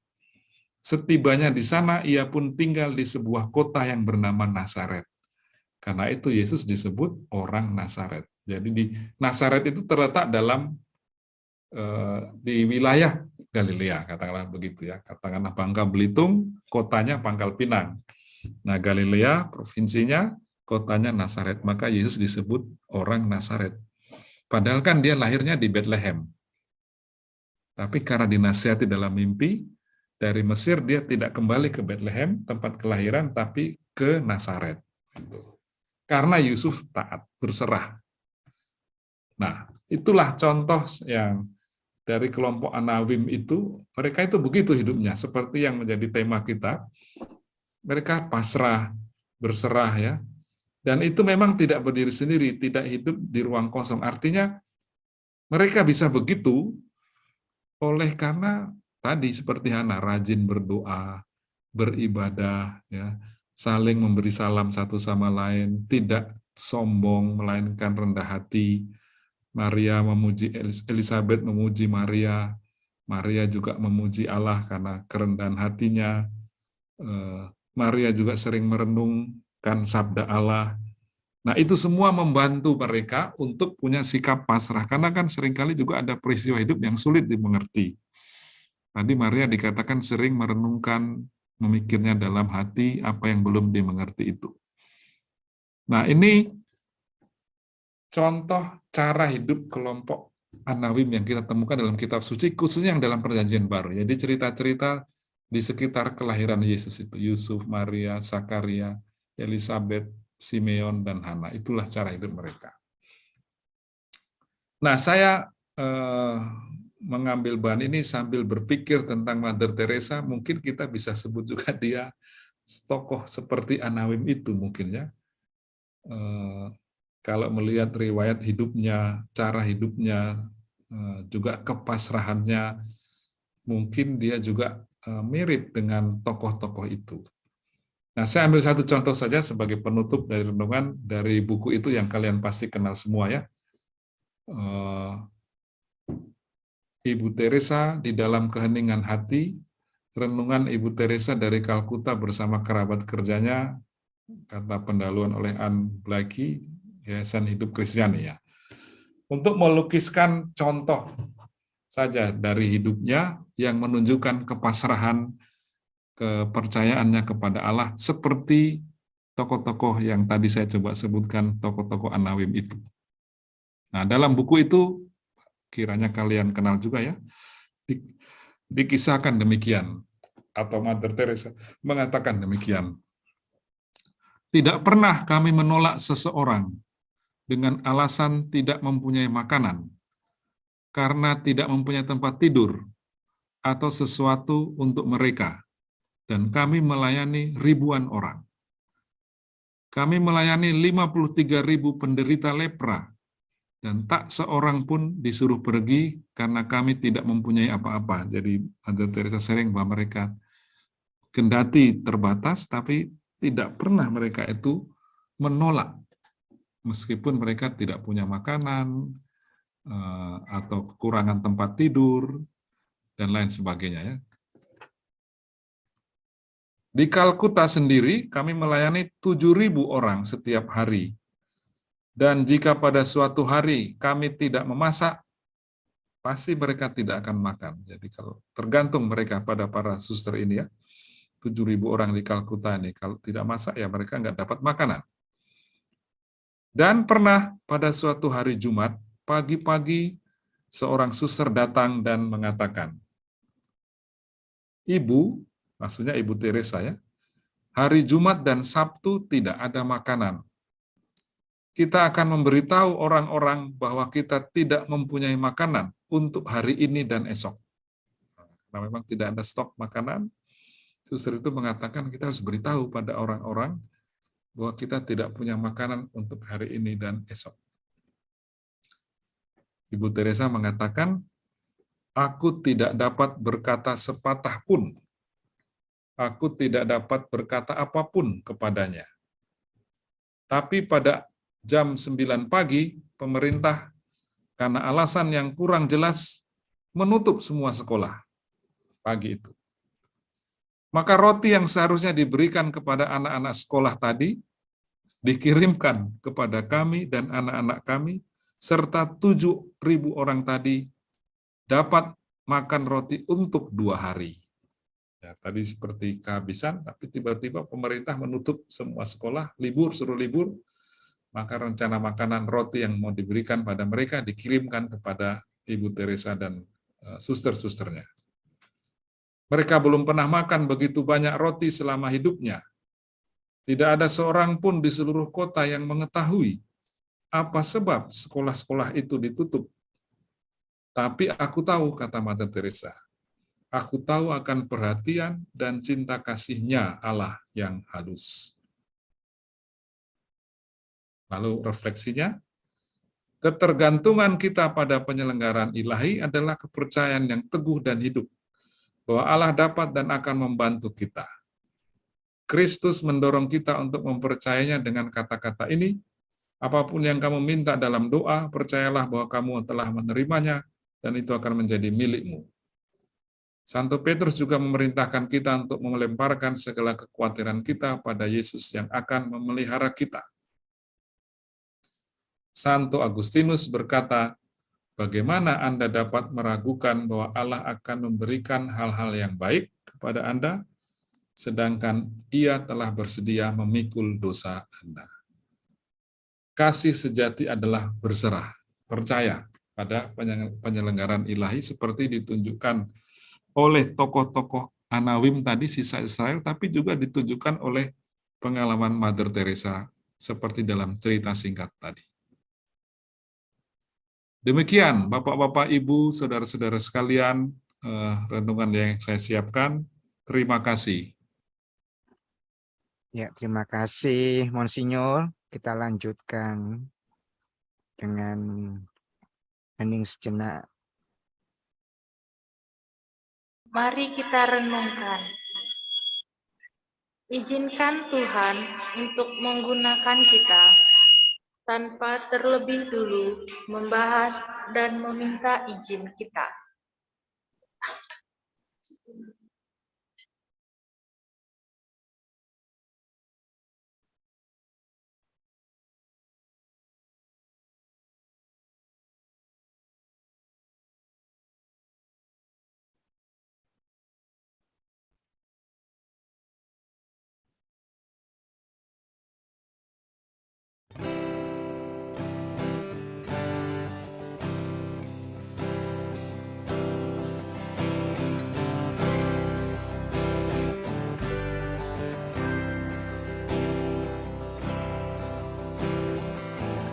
Setibanya di sana, ia pun tinggal di sebuah kota yang bernama Nazaret. Karena itu Yesus disebut orang Nazaret. Jadi di Nazaret itu terletak dalam di wilayah Galilea, katakanlah begitu ya. Katakanlah Bangka Belitung, kotanya Pangkal Pinang. Nah, Galilea, provinsinya, kotanya Nazaret. Maka Yesus disebut orang Nazaret. Padahal kan dia lahirnya di Bethlehem. Tapi karena dinasihati dalam mimpi, dari Mesir dia tidak kembali ke Bethlehem, tempat kelahiran, tapi ke Nazaret. Karena Yusuf taat, berserah. Nah, itulah contoh yang dari kelompok Anawim itu, mereka itu begitu hidupnya, seperti yang menjadi tema kita. Mereka pasrah, berserah ya. Dan itu memang tidak berdiri sendiri, tidak hidup di ruang kosong. Artinya mereka bisa begitu oleh karena tadi seperti Hana, rajin berdoa, beribadah, ya, saling memberi salam satu sama lain, tidak sombong, melainkan rendah hati. Maria memuji Elizabeth, memuji Maria. Maria juga memuji Allah karena kerendahan hatinya. Maria juga sering merenungkan sabda Allah. Nah, itu semua membantu mereka untuk punya sikap pasrah. Karena kan seringkali juga ada peristiwa hidup yang sulit dimengerti. Tadi Maria dikatakan sering merenungkan, memikirnya dalam hati apa yang belum dimengerti itu. Nah, ini contoh cara hidup kelompok Anawim yang kita temukan dalam kitab suci, khususnya yang dalam Perjanjian Baru. Jadi cerita-cerita di sekitar kelahiran Yesus itu, Yusuf, Maria, Zakaria, Elizabeth, Simeon dan Hana. Itulah cara hidup mereka. Nah, saya mengambil bahan ini sambil berpikir tentang Mother Teresa. Mungkin kita bisa sebut juga dia tokoh seperti Anawim itu mungkin ya. Kalau melihat riwayat hidupnya, cara hidupnya, juga kepasrahannya, mungkin dia juga mirip dengan tokoh-tokoh itu. Nah, saya ambil satu contoh saja sebagai penutup dari renungan dari buku itu yang kalian pasti kenal semua ya. Ibu Teresa di dalam keheningan hati, renungan Ibu Teresa dari Kalkuta bersama kerabat kerjanya, kata pendahuluan oleh Anne Blakey, Yayasan Hidup Kristiani ya. Untuk melukiskan contoh saja dari hidupnya yang menunjukkan kepasrahan, kepercayaannya kepada Allah, seperti tokoh-tokoh yang tadi saya coba sebutkan, tokoh-tokoh Anawim itu. Nah, dalam buku itu, kiranya kalian kenal juga ya, dikisahkan demikian, atau Mother Teresa mengatakan demikian. Tidak pernah kami menolak seseorang dengan alasan tidak mempunyai makanan, karena tidak mempunyai tempat tidur, atau sesuatu untuk mereka, dan kami melayani ribuan orang. Kami melayani 53.000 penderita lepra, dan tak seorang pun disuruh pergi karena kami tidak mempunyai apa-apa. Jadi Mother Teresa sering bahwa mereka kendati terbatas, tapi tidak pernah mereka itu menolak, meskipun mereka tidak punya makanan, atau kekurangan tempat tidur, dan lain sebagainya. Ya. Di Kalkuta sendiri, kami melayani 7.000 orang setiap hari. Dan jika pada suatu hari kami tidak memasak, pasti mereka tidak akan makan. Jadi kalau tergantung mereka pada para suster ini ya, 7.000 orang di Kalkuta ini, kalau tidak masak ya mereka nggak dapat makanan. Dan pernah pada suatu hari Jumat, pagi-pagi seorang suster datang dan mengatakan, Ibu, maksudnya Ibu Teresa ya, hari Jumat dan Sabtu tidak ada makanan. Kita akan memberitahu orang-orang bahwa kita tidak mempunyai makanan untuk hari ini dan esok. Karena memang tidak ada stok makanan, suster itu mengatakan kita harus beritahu pada orang-orang bahwa kita tidak punya makanan untuk hari ini dan esok. Ibu Teresa mengatakan, aku tidak dapat berkata sepatah pun. Aku tidak dapat berkata apapun kepadanya. Tapi pada jam 9 pagi, pemerintah karena alasan yang kurang jelas menutup semua sekolah pagi itu. Maka roti yang seharusnya diberikan kepada anak-anak sekolah tadi dikirimkan kepada kami dan anak-anak kami, serta 7.000 orang tadi dapat makan roti untuk 2 hari. Ya, tadi seperti kehabisan, tapi tiba-tiba pemerintah menutup semua sekolah, libur, suruh libur, maka rencana makanan roti yang mau diberikan pada mereka dikirimkan kepada Ibu Teresa dan suster-susternya. Mereka belum pernah makan begitu banyak roti selama hidupnya. Tidak ada seorang pun di seluruh kota yang mengetahui apa sebab sekolah-sekolah itu ditutup. Tapi aku tahu, kata Mother Teresa, aku tahu akan perhatian dan cinta kasih-Nya Allah yang halus. Lalu refleksinya, ketergantungan kita pada penyelenggaraan ilahi adalah kepercayaan yang teguh dan hidup, bahwa Allah dapat dan akan membantu kita. Kristus mendorong kita untuk mempercayainya dengan kata-kata ini, apapun yang kamu minta dalam doa, percayalah bahwa kamu telah menerimanya, dan itu akan menjadi milikmu. Santo Petrus juga memerintahkan kita untuk melemparkan segala kekhawatiran kita pada Yesus yang akan memelihara kita. Santo Agustinus berkata, bagaimana Anda dapat meragukan bahwa Allah akan memberikan hal-hal yang baik kepada Anda, sedangkan Ia telah bersedia memikul dosa Anda. Kasih sejati adalah berserah, percaya pada penyelenggaraan ilahi seperti ditunjukkan oleh tokoh-tokoh Anawim tadi, sisa Israel, tapi juga ditunjukkan oleh pengalaman Mother Teresa seperti dalam cerita singkat tadi. Demikian Bapak-Bapak, Ibu, Saudara-saudara sekalian, renungan yang saya siapkan. Terima kasih. Ya, terima kasih Monsinyur. Kita lanjutkan dengan hening sejenak. Mari kita renungkan. Izinkan Tuhan untuk menggunakan kita tanpa terlebih dulu membahas dan meminta izin kita.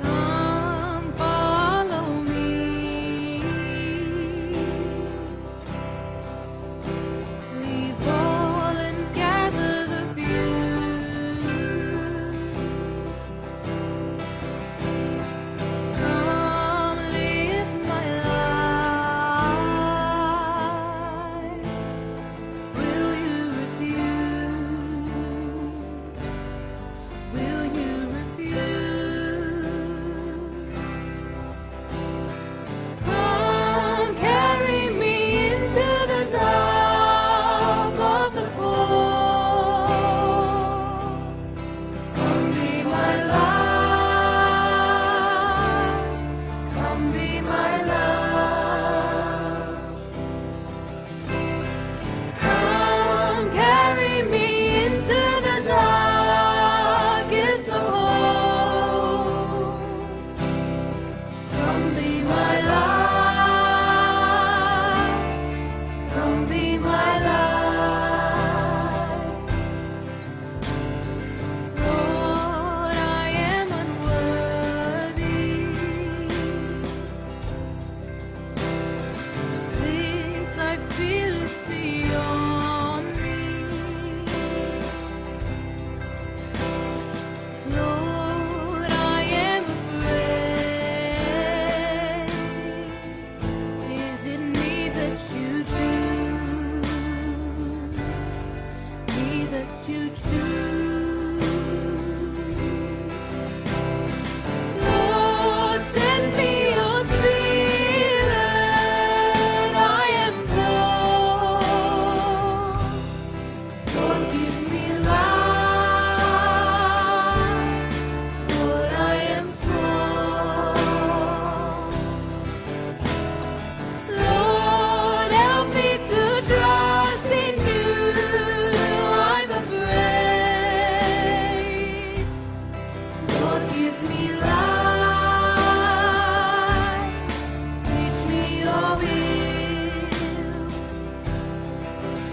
Come follow me. Leave all and gather the few. Come live my life. Will you refuse? Will you refuse? Come carry me into the dark of the pole. Come be my light. Come be my love. Come carry me into the darkest of holes. Come be my light. Come be my light. Lord, I am unworthy. This I feel is beyond me. Lord, I am afraid. Is it me that you choose? Me that you choose? Lord, send me your spirit. I am poor. Lord, give me life. Lord, I am small. Lord, help me to trust in you. I'm afraid. Lord, give me life. Teach me your will.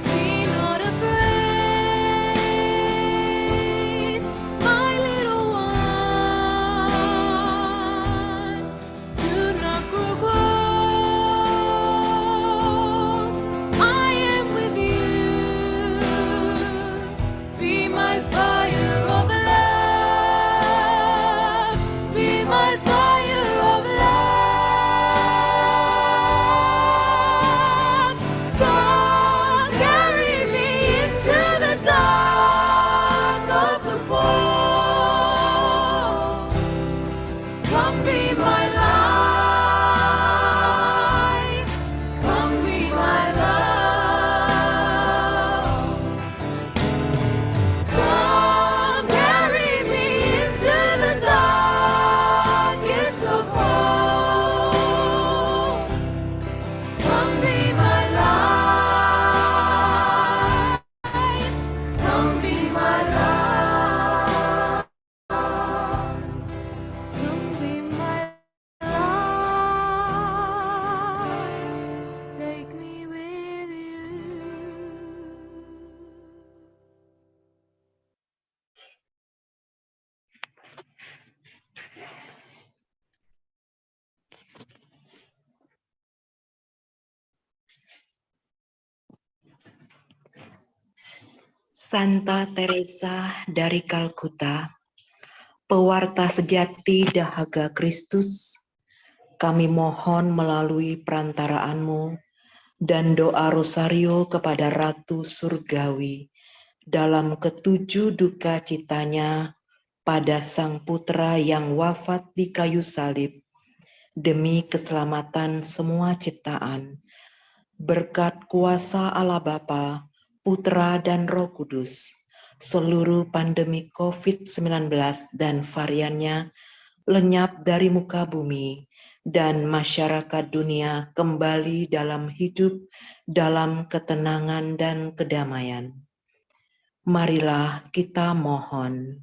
Be not afraid, my little one. Do not grow cold. I am with you. Be my fire of love. Be my fire of love. God, carry me into the dark of the pole. Come be my light. Come be my love. Come carry me into the darkest of holes. Come be my light. Come be my love. Come be my Santa Teresa dari Kalkuta, pewarta sejati dahaga Kristus, kami mohon melalui perantaraanmu dan doa rosario kepada Ratu Surgawi dalam ketujuh duka citanya pada Sang Putra yang wafat di kayu salib demi keselamatan semua ciptaan, berkat kuasa Allah Bapa, Putra dan Roh Kudus, seluruh pandemi COVID-19 dan variannya lenyap dari muka bumi, dan masyarakat dunia kembali dalam hidup, dalam ketenangan dan kedamaian. Marilah kita mohon.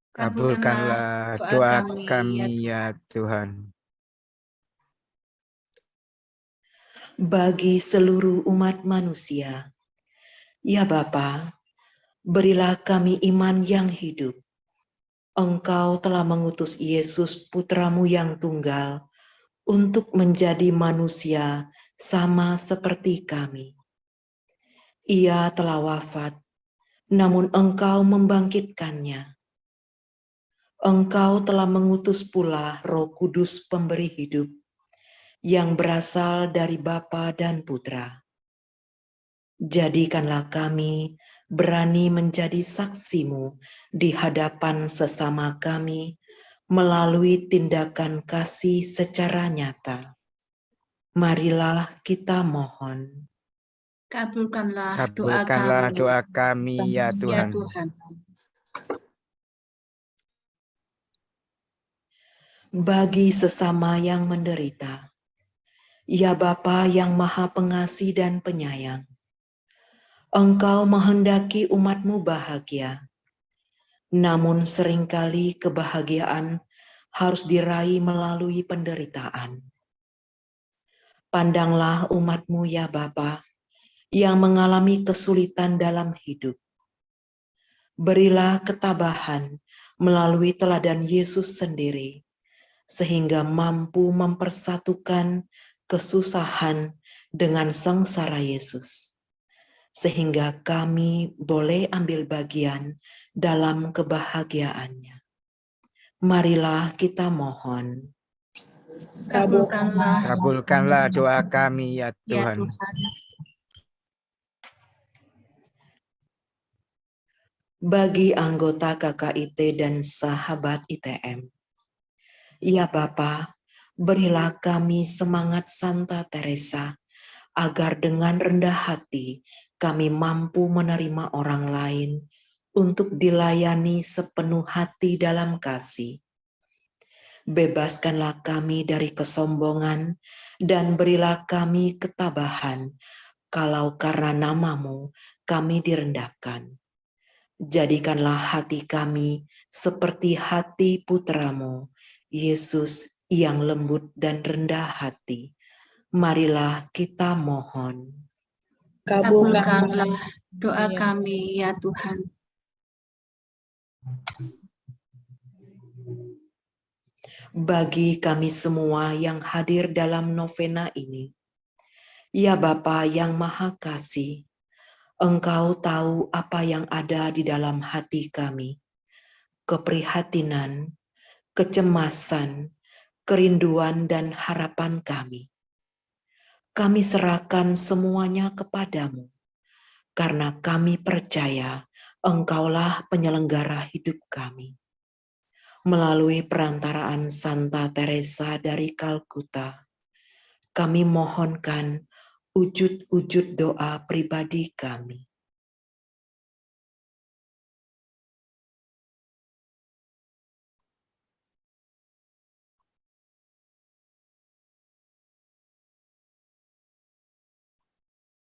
Kabulkanlah doa kami ya Tuhan. Bagi seluruh umat manusia, ya Bapa, berilah kami iman yang hidup. Engkau telah mengutus Yesus Putramu yang tunggal untuk menjadi manusia sama seperti kami. Ia telah wafat, namun Engkau membangkitkannya. Engkau telah mengutus pula Roh Kudus pemberi hidup, yang berasal dari Bapa dan Putra. Jadikanlah kami berani menjadi saksi-Mu di hadapan sesama kami melalui tindakan kasih secara nyata. Marilah kita mohon. Kabulkanlah doa kami ya Tuhan. Bagi sesama yang menderita, ya Bapa yang Maha Pengasih dan Penyayang, Engkau menghendaki umat-Mu bahagia, namun seringkali kebahagiaan harus diraih melalui penderitaan. Pandanglah umat-Mu ya Bapa, yang mengalami kesulitan dalam hidup. Berilah ketabahan melalui teladan Yesus sendiri, sehingga mampu mempersatukan kesusahan dengan sengsara Yesus, sehingga kami boleh ambil bagian dalam kebahagiaannya. Marilah kita mohon. Kabulkanlah doa kami ya Tuhan. Bagi anggota KKIT dan sahabat ITM, ya Bapa, berilah kami semangat Santa Teresa, agar dengan rendah hati kami mampu menerima orang lain untuk dilayani sepenuh hati dalam kasih. Bebaskanlah kami dari kesombongan dan berilah kami ketabahan, kalau karena nama-Mu kami direndahkan. Jadikanlah hati kami seperti hati Putra-Mu, Yesus yang lembut dan rendah hati. Marilah kita mohon. Kabulkanlah doa kami ya Tuhan. Bagi kami semua yang hadir dalam novena ini, ya Bapa yang Maha Kasih, Engkau tahu apa yang ada di dalam hati kami, keprihatinan, kecemasan, kerinduan dan harapan kami. Kami serahkan semuanya kepadamu, karena kami percaya Engkaulah penyelenggara hidup kami. Melalui perantaraan Santa Teresa dari Kalkuta, kami mohonkan wujud-wujud doa pribadi kami.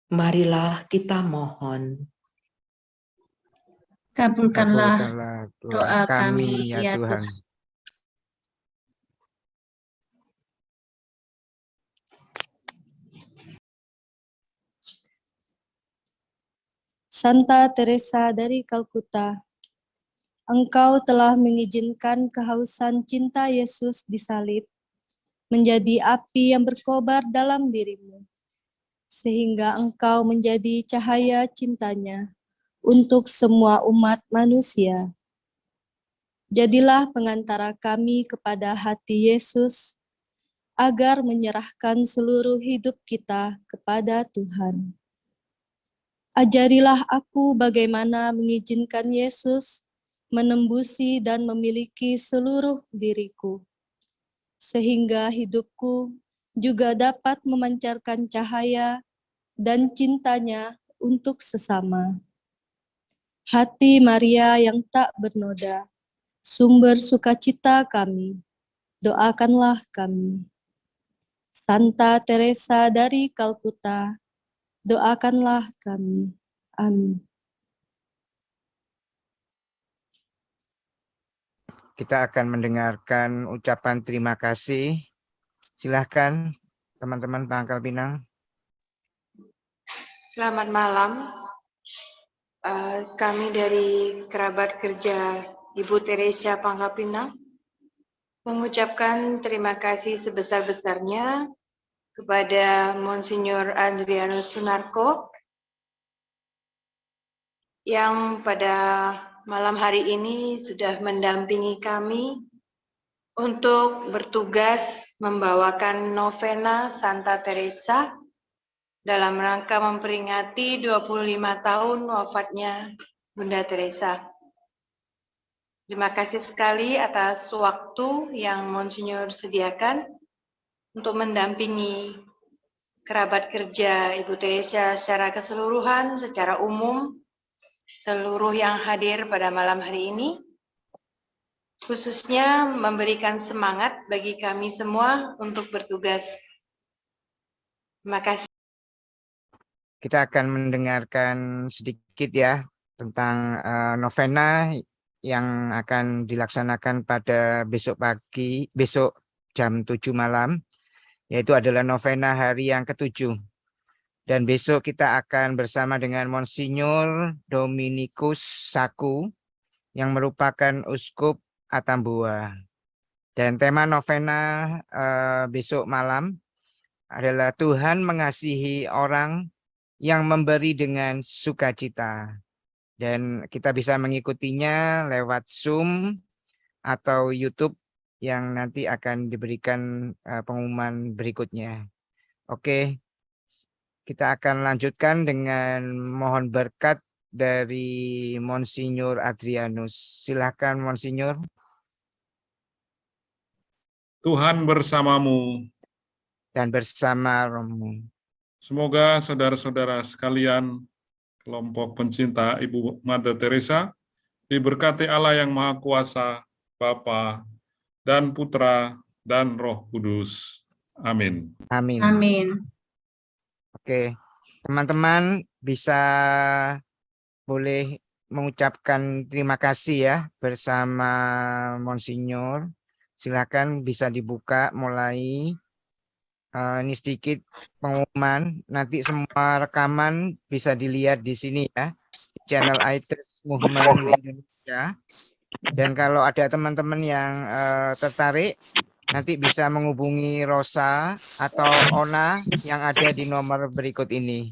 Marilah kita mohon. Kabulkanlah doa kami ya Tuhan. Santa Teresa dari Kalkuta, Engkau telah mengizinkan kehausan cinta Yesus di salib menjadi api yang berkobar dalam dirimu, sehingga Engkau menjadi cahaya cintanya untuk semua umat manusia. Jadilah pengantara kami kepada hati Yesus, agar menyerahkan seluruh hidup kita kepada Tuhan. Ajarilah aku bagaimana mengizinkan Yesus menembusi dan memiliki seluruh diriku, sehingga hidupku juga dapat memancarkan cahaya dan cintanya untuk sesama. Hati Maria yang tak bernoda, sumber sukacita kami, doakanlah kami. Santa Teresa dari Kalkuta, doakanlah kami. Amin. Kita akan mendengarkan ucapan terima kasih. Silahkan teman-teman Pangkal Pinang. Selamat malam. Kami dari kerabat kerja Ibu Teresia Pangkal Pinang mengucapkan terima kasih sebesar-besarnya kepada Monsinyur Adrianus Sunarko yang pada malam hari ini sudah mendampingi kami untuk bertugas membawakan novena Santa Teresa dalam rangka memperingati 25 tahun wafatnya Bunda Teresa. Terima kasih sekali atas waktu yang Monsinyur sediakan untuk mendampingi kerabat kerja Ibu Teresa secara keseluruhan, secara umum, seluruh yang hadir pada malam hari ini, khususnya memberikan semangat bagi kami semua untuk bertugas. Terima kasih. Kita akan mendengarkan sedikit ya tentang novena yang akan dilaksanakan pada besok jam 7 malam, yaitu adalah novena hari yang ke-7. Dan besok kita akan bersama dengan Monsinyur Dominikus Saku yang merupakan Uskup Atambua. Dan tema novena besok malam adalah Tuhan mengasihi orang yang memberi dengan sukacita. Dan kita bisa mengikutinya lewat Zoom atau YouTube yang nanti akan diberikan pengumuman berikutnya. Oke, kita akan lanjutkan dengan mohon berkat dari Monsinyur Adrianus. Silakan Monsinyur. Tuhan bersamamu. Dan bersama rohmu. Semoga saudara-saudara sekalian, kelompok pencinta Ibu Mother Teresa, diberkati Allah yang Maha Kuasa, Bapa dan Putra dan Roh Kudus. Amin. Amin. Amin. Oke, teman-teman bisa boleh mengucapkan terima kasih ya bersama Monsinyur. Silakan bisa dibuka mulai. Ini sedikit pengumuman, nanti semua rekaman bisa dilihat di sini ya, di channel iTrust Movement Indonesia. Dan kalau ada teman-teman yang tertarik, nanti bisa menghubungi Rosa atau Ona yang ada di nomor berikut ini.